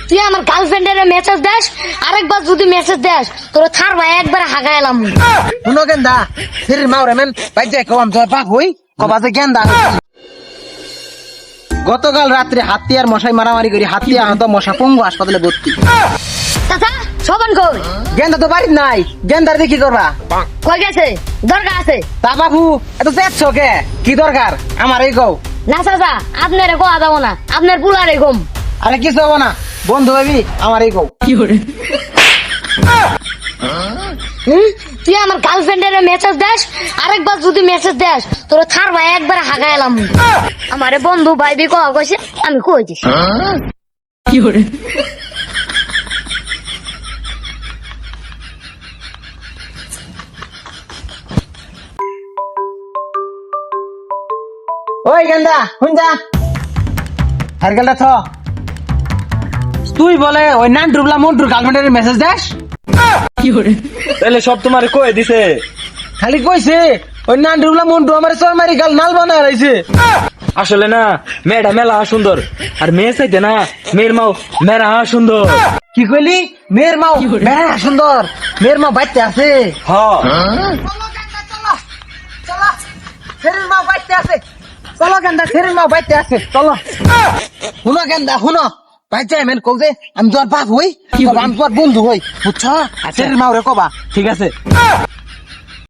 তুই আমার গার্লফ্রেন্ডের মেসেজ দেস, আরেকবার যদি মেসেজ দেস তোর থার ভাই একবার হাগাইলাম। শুনো গেন্দা ফির মাওরে মেন ভাই যাই কম তোর বাপ হই কবা যে গেন্দা গতকাল রাত্রে হাতি আর মশাই মারামারি করি হাতি আহত মশা পঙ্গু হাসপাতালে ভর্তি। চাচা শোভন কই? গেন্দা তো বাড়ির নাই, গেন্দার দিয়ে কি করবা? কই গেছে? দরকার আছে। তা বাবু এত চেচ্ছ কে? কি দরকার আমার এই কও? না চাচা আপনার কোয়া যাবো না, আপনার পুলারে ঘুম। আরে কিছু হবো না, বন্ধু ভাবি আমার এই কও। তুই আমার গার্লফ্রেন্ডের মেসেজ দেস, আরেকবার যদি মেসেজ দেস তোর থার ভাই একবার হাগাইলাম। আমারে বন্ধু ভাইবি কয়া কইছে, আমি কই দিছি। ওই গেন্দা শুন যা সাইকেলটা থ। তুই বলে ওই নান ডুবলা মন্টুর গার্লফ্রেন্ডের মেসেজ দেস? তাহলে সব তোমার কয়ে দিছে? খালি কইছে ওই নান ডুবলা মন্টু আমার ছয় মারি গাল নাল বানায় রাইছে। আসলে না মেয়েটা মেলা সুন্দর, আর মেয়ে চাইতে না মেয়ের মাও মেরা সুন্দর। কি কইলি? মেয়ের মাও মেয়ে সুন্দর, মেয়ের মা বাইতে আছে। হ ফেরের মা বাইতে আছে, চলো গেন্দা ফেরের মা বাইতে আছে চলো। শুনো গেন্দা শুনো ভাই যাই মেন কও যে আমি তোর বাপ হই, আমি তোর বন্ধু হই বুঝছ? ফেরের মা ওরে কবা ঠিক আছে।